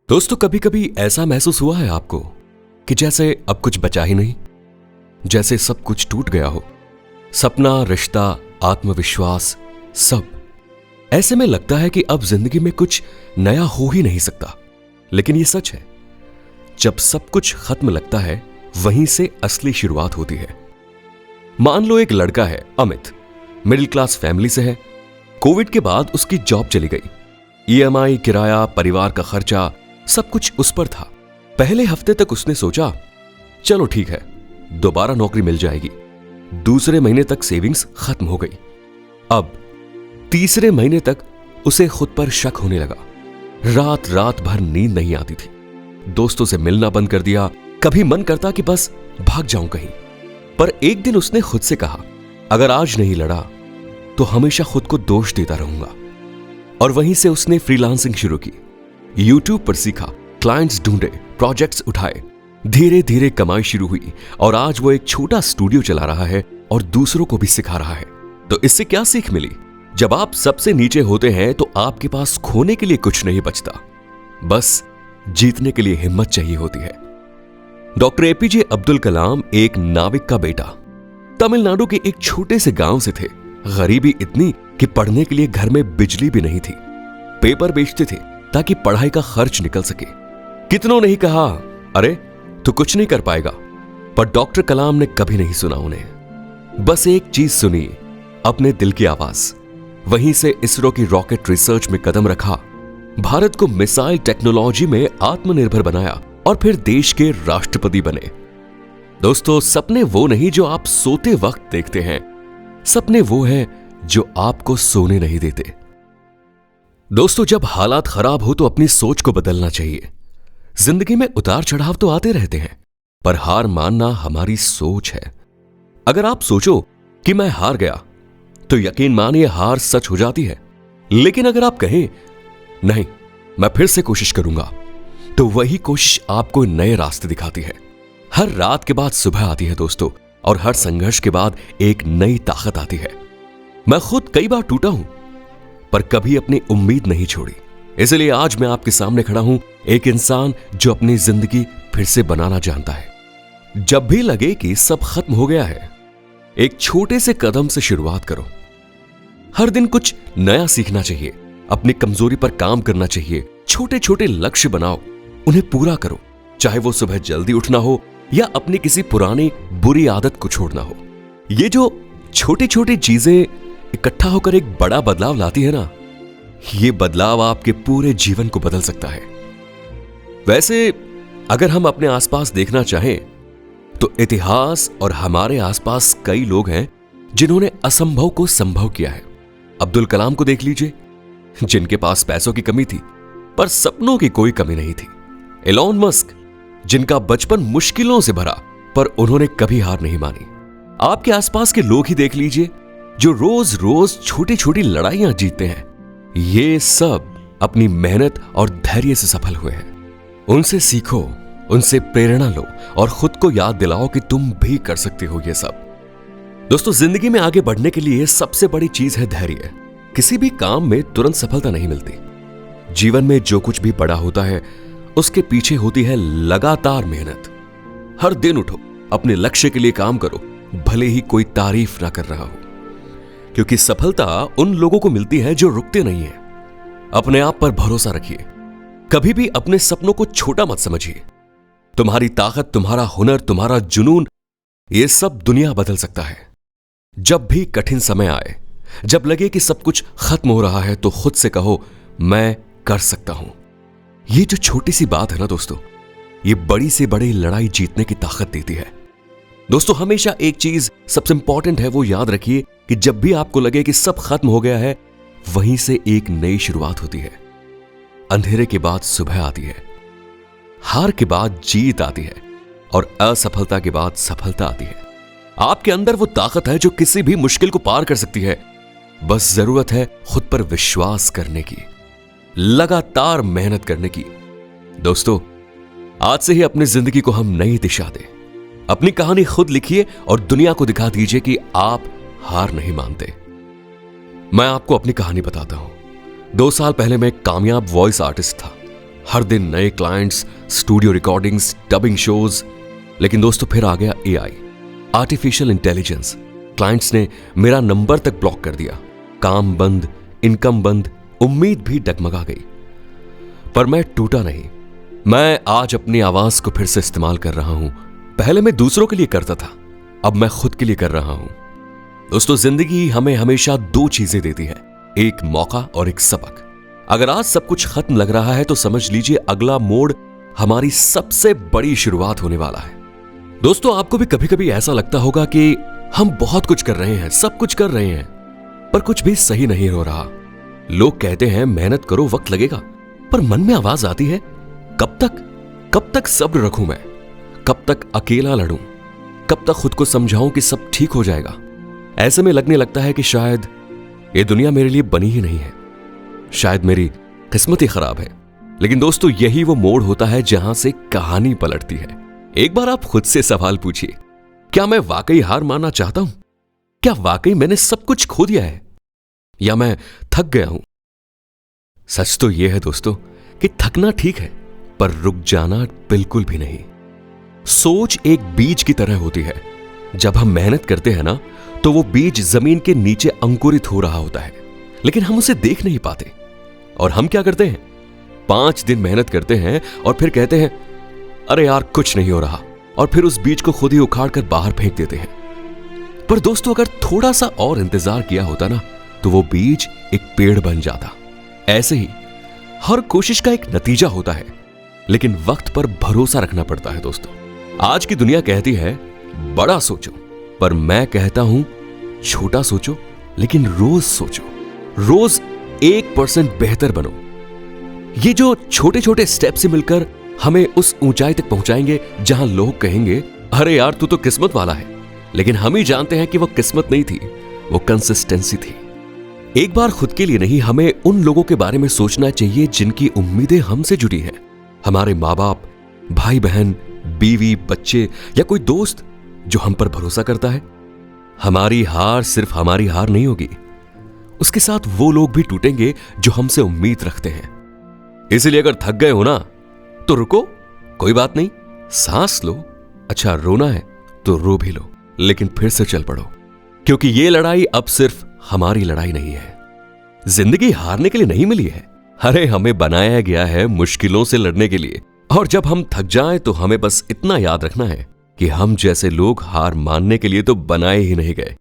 दोस्तों, कभी कभी ऐसा महसूस हुआ है आपको कि जैसे अब कुछ बचा ही नहीं, जैसे सब कुछ टूट गया हो। सपना, रिश्ता, आत्मविश्वास, सब। ऐसे में लगता है कि अब जिंदगी में कुछ नया हो ही नहीं सकता। लेकिन ये सच है, जब सब कुछ खत्म लगता है वहीं से असली शुरुआत होती है। मान लो एक लड़का है अमित, मिडिल क्लास फैमिली से है। कोविड के बाद उसकी जॉब चली गई। ईएमआई, किराया, परिवार का खर्चा, सब कुछ उस पर था। पहले हफ्ते तक उसने सोचा चलो ठीक है, दोबारा नौकरी मिल जाएगी। दूसरे महीने तक सेविंग्स खत्म हो गई। अब तीसरे महीने तक उसे खुद पर शक होने लगा। रात रात भर नींद नहीं आती थी। दोस्तों से मिलना बंद कर दिया। कभी मन करता कि बस भाग जाऊं कहीं। पर एक दिन उसने खुद से कहा, अगर आज नहीं लड़ा तो हमेशा खुद को दोष देता रहूंगा। और वहीं से उसने फ्रीलांसिंग शुरू की। यूट्यूब पर सीखा, क्लाइंट्स ढूंढे, प्रोजेक्ट्स उठाए। धीरे धीरे कमाई शुरू हुई और आज वो एक छोटा स्टूडियो चला रहा है और दूसरों को भी सिखा रहा है। तो इससे क्या सीख मिली? जब आप सबसे नीचे होते हैं तो आपके पास खोने के लिए कुछ नहीं बचता, बस जीतने के लिए हिम्मत चाहिए होती है। डॉक्टर एपीजे अब्दुल कलाम एक नाविक का बेटा, तमिलनाडु के एक छोटे से गांव से थे। गरीबी इतनी कि पढ़ने के लिए घर में बिजली भी नहीं थी। पेपर बेचते थे ताकि पढ़ाई का खर्च निकल सके। कितनों ने ही कहा, अरे तू कुछ नहीं कर पाएगा, पर डॉक्टर कलाम ने कभी नहीं सुना उन्हें। बस एक चीज सुनी, अपने दिल की आवाज। वहीं से इसरो की रॉकेट रिसर्च में कदम रखा, भारत को मिसाइल टेक्नोलॉजी में आत्मनिर्भर बनाया और फिर देश के राष्ट्रपति बने। दोस्तों, सपने वो नहीं जो आप सोते वक्त देखते हैं, सपने वो हैं जो आपको सोने नहीं देते। दोस्तों, जब हालात खराब हो तो अपनी सोच को बदलना चाहिए। जिंदगी में उतार चढ़ाव तो आते रहते हैं, पर हार मानना हमारी सोच है। अगर आप सोचो कि मैं हार गया तो यकीन मानिए हार सच हो जाती है। लेकिन अगर आप कहें नहीं, मैं फिर से कोशिश करूंगा, तो वही कोशिश आपको नए रास्ते दिखाती है। हर रात के बाद सुबह आती है दोस्तों, और हर संघर्ष के बाद एक नई ताकत आती है। मैं खुद कई बार टूटा हूं, पर कभी अपनी उम्मीद नहीं छोड़ी। इसलिए आज मैं आपके सामने खड़ा हूं, एक इंसान जो अपनी जिंदगी फिर से बनाना जानता है। जब भी लगे कि सब खत्म हो गया है, एक छोटे से कदम से शुरुआत करो। हर दिन कुछ नया सीखना चाहिए, अपनी कमजोरी पर काम करना चाहिए। छोटे छोटे लक्ष्य बनाओ, उन्हें पूरा करो। चाहे वो सुबह जल्दी उठना हो या अपनी किसी पुरानी बुरी आदत को छोड़ना हो। ये जो छोटी छोटी चीजें इकट्ठा होकर एक बड़ा बदलाव लाती है ना, ये बदलाव आपके पूरे जीवन को बदल सकता है। वैसे अगर हम अपने आसपास देखना चाहें तो इतिहास और हमारे आसपास कई लोग हैं जिन्होंने असंभव को संभव किया है। अब्दुल कलाम को देख लीजिए, जिनके पास पैसों की कमी थी पर सपनों की कोई कमी नहीं थी। एलोन मस्क, जिनका बचपन मुश्किलों से भरा पर उन्होंने कभी हार नहीं मानी। आपके आसपास के लोग ही देख लीजिए जो रोज रोज छोटी छोटी लड़ाइयां जीतते हैं। ये सब अपनी मेहनत और धैर्य से सफल हुए हैं। उनसे सीखो, उनसे प्रेरणा लो और खुद को याद दिलाओ कि तुम भी कर सकते हो ये सब। दोस्तों, जिंदगी में आगे बढ़ने के लिए सबसे बड़ी चीज है धैर्य। किसी भी काम में तुरंत सफलता नहीं मिलती। जीवन में जो कुछ भी बड़ा होता है उसके पीछे होती है लगातार मेहनत। हर दिन उठो, अपने लक्ष्य के लिए काम करो, भले ही कोई तारीफ ना कर रहा हो। क्योंकि सफलता उन लोगों को मिलती है जो रुकते नहीं हैं। अपने आप पर भरोसा रखिए। कभी भी अपने सपनों को छोटा मत समझिए। तुम्हारी ताकत, तुम्हारा हुनर, तुम्हारा जुनून, ये सब दुनिया बदल सकता है। जब भी कठिन समय आए, जब लगे कि सब कुछ खत्म हो रहा है, तो खुद से कहो, मैं कर सकता हूं। ये जो छोटी सी बात है ना दोस्तों, ये बड़ी से बड़ी लड़ाई जीतने की ताकत देती है। दोस्तों, हमेशा एक चीज सबसे इंपॉर्टेंट है, वो याद रखिए कि जब भी आपको लगे कि सब खत्म हो गया है, वहीं से एक नई शुरुआत होती है। अंधेरे के बाद सुबह आती है, हार के बाद जीत आती है और असफलता के बाद सफलता आती है। आपके अंदर वो ताकत है जो किसी भी मुश्किल को पार कर सकती है। बस जरूरत है खुद पर विश्वास करने की, लगातार मेहनत करने की। दोस्तों, आज से ही अपनी जिंदगी को हम नई दिशा दें। अपनी कहानी खुद लिखिए और दुनिया को दिखा दीजिए कि आप हार नहीं मानते। मैं आपको अपनी कहानी बताता हूं। 2 साल पहले मैं एक कामयाब वॉइस आर्टिस्ट था। हर दिन नए clients, studio recordings, dubbing shows. लेकिन दोस्तों फिर आ गया एआई, आर्टिफिशियल इंटेलिजेंस। क्लाइंट्स ने मेरा नंबर तक ब्लॉक कर दिया, काम बंद, इनकम बंद, उम्मीद भी डगमगा गई। पर मैं टूटा नहीं। मैं आज अपनी आवाज को फिर से इस्तेमाल कर रहा हूं। पहले मैं दूसरों के लिए करता था, अब मैं खुद के लिए कर रहा हूं। दोस्तों जिंदगी हमें हमेशा दो चीजें देती है, एक मौका और एक सबक। अगर आज सब कुछ खत्म लग रहा है तो समझ लीजिए अगला मोड़ हमारी सबसे बड़ी शुरुआत होने वाला है। दोस्तों आपको भी कभी कभी ऐसा लगता होगा कि हम बहुत कुछ कर रहे हैं, सब कुछ कर रहे हैं, पर कुछ भी सही नहीं हो रहा। लोग कहते हैं मेहनत करो, वक्त लगेगा, पर मन में आवाज आती है कब तक सब्र रखूं मैं, कब तक अकेला लड़ूं, कब तक खुद को समझाऊं कि सब ठीक हो जाएगा। ऐसे में लगने लगता है कि शायद ये दुनिया मेरे लिए बनी ही नहीं है, शायद मेरी किस्मत ही खराब है। लेकिन दोस्तों यही वो मोड़ होता है जहां से कहानी पलटती है। एक बार आप खुद से सवाल पूछिए, क्या मैं वाकई हार मानना चाहता हूं? क्या वाकई मैंने सब कुछ खो दिया है, या मैं थक गया हूं? सच तो यह है दोस्तों कि थकना ठीक है, पर रुक जाना बिल्कुल भी नहीं। सोच एक बीज की तरह होती है। जब हम मेहनत करते हैं ना, तो वो बीज जमीन के नीचे अंकुरित हो रहा होता है, लेकिन हम उसे देख नहीं पाते। और हम क्या करते हैं, 5 दिन मेहनत करते हैं और फिर कहते हैं अरे यार कुछ नहीं हो रहा, और फिर उस बीज को खुद ही उखाड़ कर बाहर फेंक देते हैं। पर दोस्तों अगर थोड़ा सा और इंतजार किया होता ना, तो वो बीज एक पेड़ बन जाता। ऐसे ही हर कोशिश का एक नतीजा होता है, लेकिन वक्त पर भरोसा रखना पड़ता है। दोस्तों आज की दुनिया कहती है बड़ा सोचो, पर मैं कहता हूं छोटा सोचो, लेकिन रोज सोचो, रोज 1% बेहतर बनो। ये जो छोटे छोटे स्टेप से मिलकर हमें उस ऊंचाई तक पहुंचाएंगे जहां लोग कहेंगे अरे यार तू तो किस्मत वाला है। लेकिन हम ही जानते हैं कि वो किस्मत नहीं थी, वो कंसिस्टेंसी थी। एक बार खुद के लिए नहीं, हमें उन लोगों के बारे में सोचना चाहिए जिनकी उम्मीदें हमसे जुड़ी हैं। हमारे माँ बाप, भाई बहन, बीवी, बच्चे या कोई दोस्त जो हम पर भरोसा करता है। हमारी हार सिर्फ हमारी हार नहीं होगी, उसके साथ वो लोग भी टूटेंगे जो हमसे उम्मीद रखते हैं। इसलिए अगर थक गए हो ना, तो रुको, कोई बात नहीं, सांस लो। अच्छा रोना है तो रो भी लो, लेकिन फिर से चल पड़ो, क्योंकि ये लड़ाई अब सिर्फ हमारी लड़ाई नहीं है। जिंदगी हारने के लिए नहीं मिली है, अरे हमें बनाया गया है मुश्किलों से लड़ने के लिए। और जब हम थक जाएं तो हमें बस इतना याद रखना है कि हम जैसे लोग हार मानने के लिए तो बनाए ही नहीं गए।